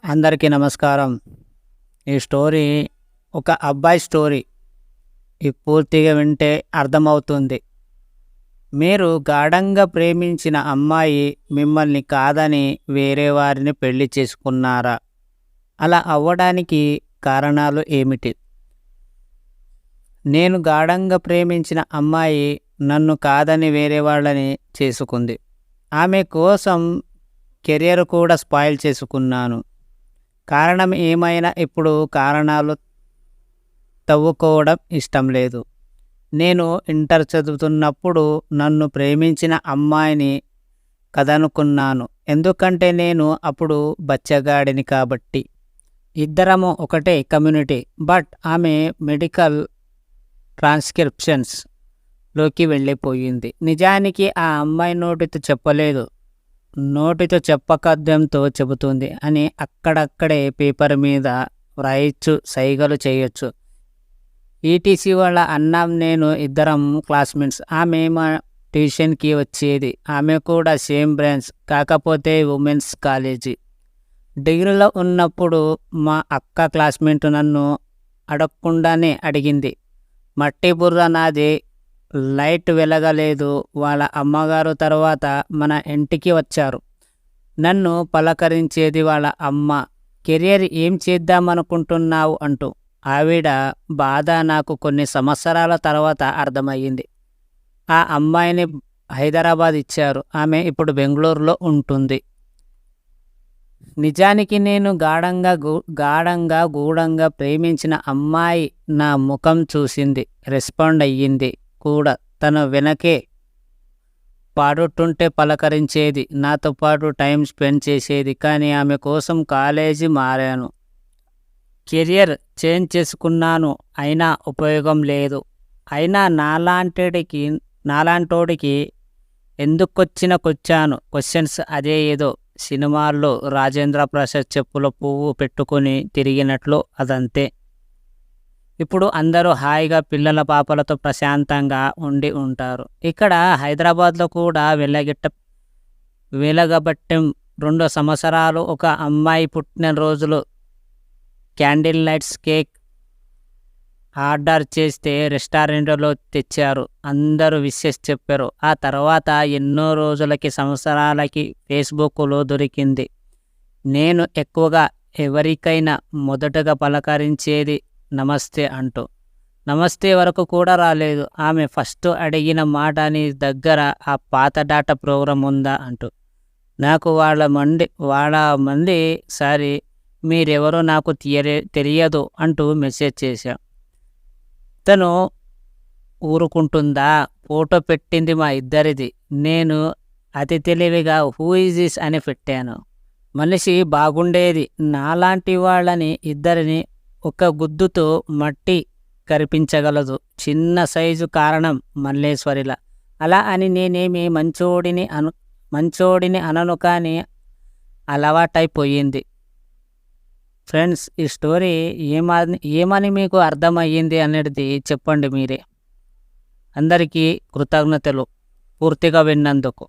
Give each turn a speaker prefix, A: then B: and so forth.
A: అందరికీ నమస్కారం. ఈ స్టోరీ ఒక అబ్బాయి స్టోరీ. ఇది పూర్తిగా వింటే అర్థమవుతుంది. మీరు గాఢంగా ప్రేమించిన అమ్మాయి మిమ్మల్ని కాదని వేరే వారిని పెళ్లి చేసుకున్నారా? అలా అవ్వడానికి కారణాలు ఏమిటి? నేను గాఢంగా ప్రేమించిన అమ్మాయి నన్ను కాదని వేరే వాళ్ళని చేసుకుంది. ఆమె కోసం కెరియర్ కూడా స్పాయిల్ చేసుకున్నాను. కారణం ఏమైనా ఇప్పుడు కారణాలు తవ్వుకోవడం ఇష్టం లేదు. నేను ఇంటర్ చదువుతున్నప్పుడు నన్ను ప్రేమించిన అమ్మాయిని కదనుకున్నాను. ఎందుకంటే నేను అప్పుడు బచ్చగాడిని కాబట్టి. ఇద్దరము ఒకటే కమ్యూనిటీ. బట్ ఆమె మెడికల్ ట్రాన్స్క్రిప్షన్స్లోకి వెళ్ళిపోయింది. నిజానికి ఆ అమ్మాయి నోటితో చెప్పలేదు, నోటితో చెప్పకద్దంతో చెబుతుంది అని అక్కడక్కడే పేపర్ మీద వ్రాయచ్చు, సైగలు చేయొచ్చు. ఈటీసీ వాళ్ళ అన్నం నేను ఇద్దరం క్లాస్మేట్స్. ఆమె మా ట్యూషన్కి వచ్చేది. ఆమె కూడా సేమ్ బ్రాంచ్, కాకపోతే ఉమెన్స్ కాలేజీ. డిగ్రీలో ఉన్నప్పుడు మా అక్క క్లాస్మేట్ నన్ను అడగకుండానే అడిగింది. మట్టి బుర్ర నాది, లైట్ వెలగలేదు. వాళ్ళ అమ్మగారు తర్వాత మన ఇంటికి వచ్చారు. నన్ను పలకరించేది వాళ్ళ అమ్మ. కెరియర్ ఏం చేద్దామనుకుంటున్నావు అంటూ. ఆవిడ బాధ నాకు కొన్ని సంవత్సరాల తర్వాత అర్థమయ్యింది. ఆ అమ్మాయిని హైదరాబాద్ ఇచ్చారు. ఆమె ఇప్పుడు బెంగళూరులో ఉంటుంది. నిజానికి నేను గూఢంగా ప్రేమించిన అమ్మాయి నా ముఖం చూసింది, రెస్పాండ్ అయ్యింది కూడా. తన వెనకే పాడుతుంటే పలకరించేది, నాతో పాటు టైం స్పెండ్ చేసేది. కానీ ఆమె కోసం కాలేజీ మారాను, కెరియర్ చేంజ్ చేసుకున్నాను. అయినా ఉపయోగం లేదు. అయినా నాలాంటోడికి ఎందుకొచ్చాను క్వశ్చన్స్. అదే ఏదో సినిమాల్లో రాజేంద్ర ప్రసాద్ చెప్పులో పువ్వు పెట్టుకుని తిరిగినట్లు అదంతే. ఇప్పుడు అందరూ హాయిగా పిల్లల పాపలతో ప్రశాంతంగా ఉండి ఉంటారు. ఇక్కడ హైదరాబాద్లో కూడా వెలగబట్టం 2 సంవత్సరాలు. ఒక అమ్మాయి పుట్టినరోజులు క్యాండిల్ లైట్స్ కేక్ ఆర్డర్ చేస్తే రెస్టారెంట్లో తెచ్చారు. అందరూ విషెస్ చెప్పారు. ఆ తర్వాత ఎన్నో రోజులకి, సంవత్సరాలకి ఫేస్బుక్లో దొరికింది. నేను ఎక్కువగా ఎవరికైనా మొదటగా పలకరించేది నమస్తే అంటూ. నమస్తే వరకు కూడా రాలేదు. ఆమె ఫస్ట్ అడిగిన మాట, నీ దగ్గర ఆ పాత డాటా ప్రోగ్రాం ఉందా అంటూ. నాకు వాళ్ళ మంది సారీ, మీరెవరో నాకు తెలియదు అంటూ మెసేజ్ చేశా. తను ఊరుకుంటుందా? ఫోటో పెట్టింది మా ఇద్దరిది. నేను అతి తెలివిగా హూ ఈజ్ దిస్ అని పెట్టాను. మనిషి బాగుండేది. నాలాంటి వాళ్ళని ఇద్దరిని ఒక గుద్దుతో మట్టి కరిపించగలదు. చిన్న సైజు కారణం మల్లేశ్వరిలా. అలా అని నేనేమి మంచోడిని అనను, కానీ అలవాటైపోయింది. ఫ్రెండ్స్, ఈ స్టోరీ ఏమని మీకు అర్థమయ్యింది అనేది చెప్పండి మీరే. అందరికీ కృతజ్ఞతలు పూర్తిగా విన్నందుకు.